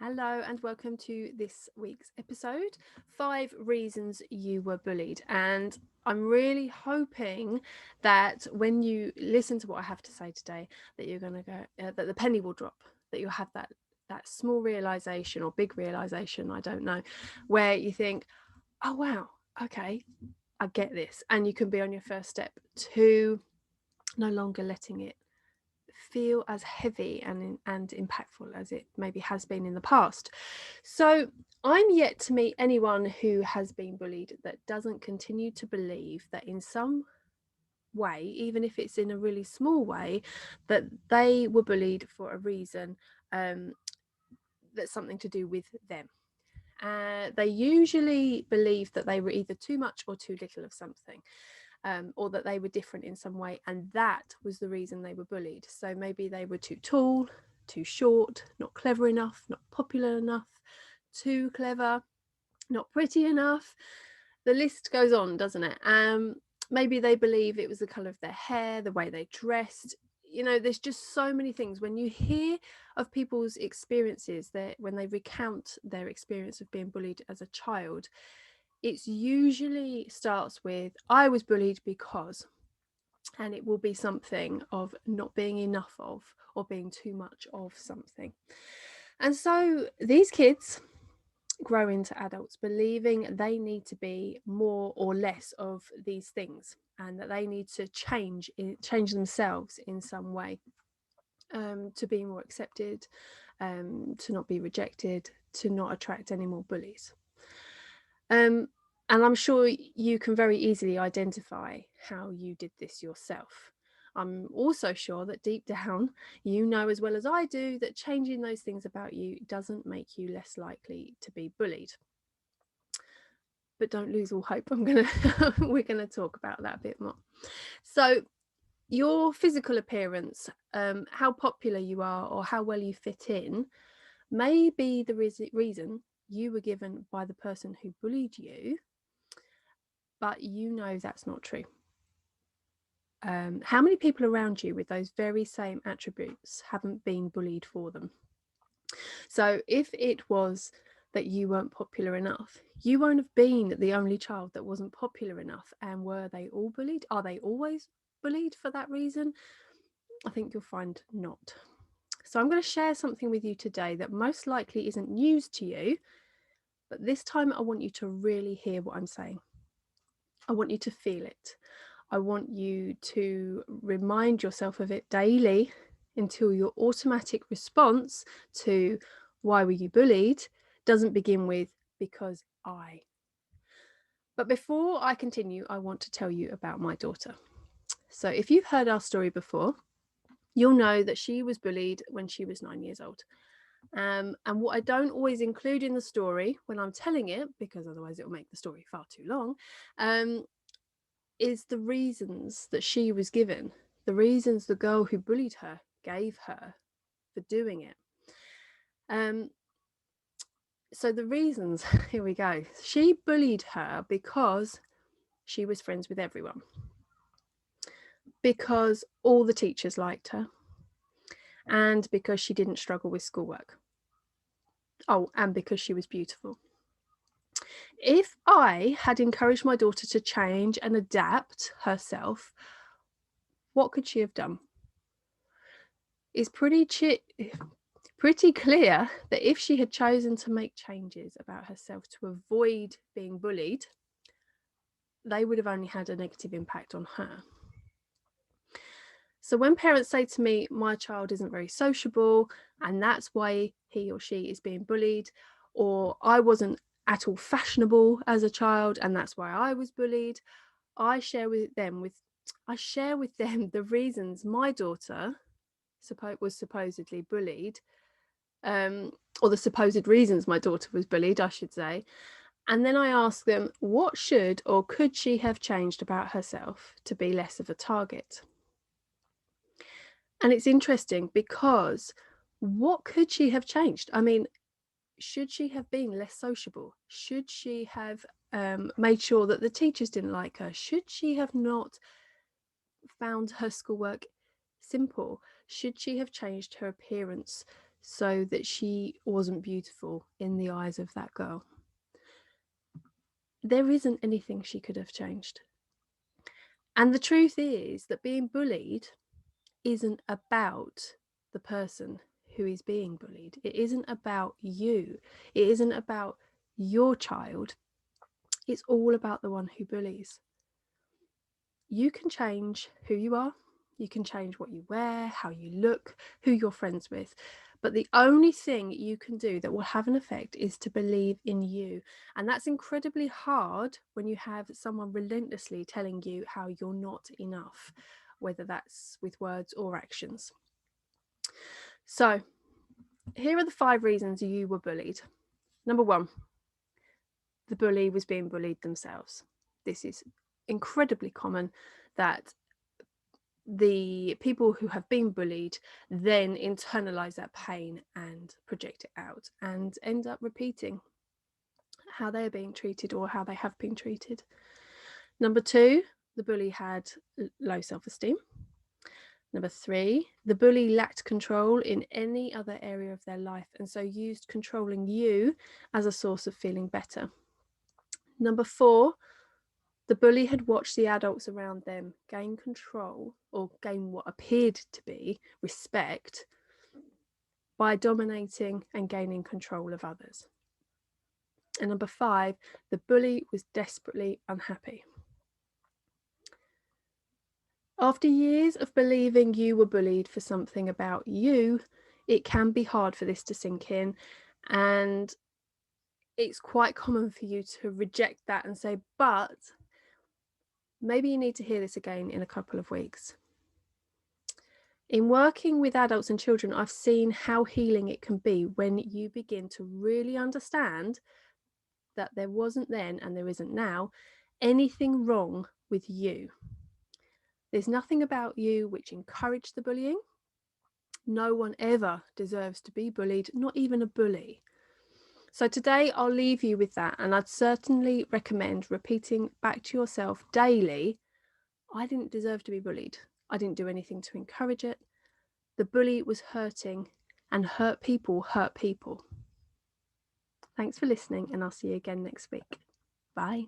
Hello and welcome to this week's episode, 5 Reasons You Were Bullied. And I'm really hoping that when you listen to what I have to say today, that you're going to go, that the penny will drop, that you'll have that small realization or big realization, I don't know, where you think, oh wow, okay, I get this. And you can be on your first step to no longer letting it feel as heavy and impactful as it maybe has been in the past. So I'm yet to meet anyone who has been bullied that doesn't continue to believe that in some way, even if it's in a really small way, that they were bullied for a reason, that's something to do with them. They usually believe that they were either too much or too little of something, or that they were different in some way, and that was the reason they were bullied. So maybe they were too tall, too short, not clever enough, not popular enough, too clever, not pretty enough. The list goes on, doesn't it? Maybe they believe it was the colour of their hair, the way they dressed. There's just so many things. When you hear of people's experiences, when they recount their experience of being bullied as a child, it's usually starts with, I was bullied because, and it will be something of not being enough of or being too much of something. And so these kids grow into adults believing they need to be more or less of these things, and that they need to change themselves in some way, to be more accepted, to not be rejected, to not attract any more bullies. And I'm sure you can very easily identify how you did this yourself. I'm also sure that deep down, you know as well as I do that changing those things about you doesn't make you less likely to be bullied. But don't lose all hope. We're gonna talk about that a bit more. So your physical appearance, how popular you are or how well you fit in, may be the reason you were given by the person who bullied you, but that's not true. How many people around you with those very same attributes haven't been bullied for them? So if it was that you weren't popular enough, you won't have been the only child that wasn't popular enough. And were they all bullied? Are they always bullied for that reason? I think you'll find not. So I'm going to share something with you today that most likely isn't news to you, but this time I want you to really hear what I'm saying. I want you to feel it. I want you to remind yourself of it daily until your automatic response to why were you bullied doesn't begin with because I. But before I continue, I want to tell you about my daughter. So if you've heard our story before, you'll know that she was bullied when she was 9 years old. And what I don't always include in the story when I'm telling it, because otherwise it will make the story far too long, is the reasons that she was given, the reasons the girl who bullied her gave her for doing it. So the reasons, here we go. She bullied her because she was friends with everyone, because all the teachers liked her, and because she didn't struggle with schoolwork. Oh, and because she was beautiful. If I had encouraged my daughter to change and adapt herself, what could she have done? It's pretty clear that if she had chosen to make changes about herself to avoid being bullied, they would have only had a negative impact on her. So when parents say to me, my child isn't very sociable and that's why he or she is being bullied, or I wasn't at all fashionable as a child and that's why I was bullied, I share with them the reasons my daughter was supposedly bullied, or the supposed reasons my daughter was bullied, I should say. And then I ask them, what should or could she have changed about herself to be less of a target? And it's interesting because what could she have changed? I mean, should she have been less sociable? Should she have made sure that the teachers didn't like her? Should she have not found her schoolwork simple? Should she have changed her appearance so that she wasn't beautiful in the eyes of that girl. There isn't anything she could have changed. And the truth is that being bullied isn't about the person who is being bullied. It isn't about you. It isn't about your child. It's all about the one who bullies. You can change who you are. You can change what you wear, how you look, who you're friends with. But the only thing you can do that will have an effect is to believe in you. And that's incredibly hard when you have someone relentlessly telling you how you're not enough, whether that's with words or actions. So, here are the 5 reasons you were bullied. Number 1, the bully was being bullied themselves. This is incredibly common, that the people who have been bullied then internalize that pain and project it out and end up repeating how they're being treated or how they have been treated. Number 2, the bully had low self-esteem. Number 3, the bully lacked control in any other area of their life and so used controlling you as a source of feeling better. Number 4, the bully had watched the adults around them gain control or gain what appeared to be respect by dominating and gaining control of others. And number 5, the bully was desperately unhappy. After years of believing you were bullied for something about you, it can be hard for this to sink in, and it's quite common for you to reject that and say, but maybe you need to hear this again in a couple of weeks. In working with adults and children, I've seen how healing it can be when you begin to really understand that there wasn't then, and there isn't now, anything wrong with you. There's nothing about you which encouraged the bullying. No one ever deserves to be bullied, not even a bully. So today I'll leave you with that, and I'd certainly recommend repeating back to yourself daily, I didn't deserve to be bullied. I didn't do anything to encourage it. The bully was hurting, and hurt people hurt people. Thanks for listening, and I'll see you again next week. Bye.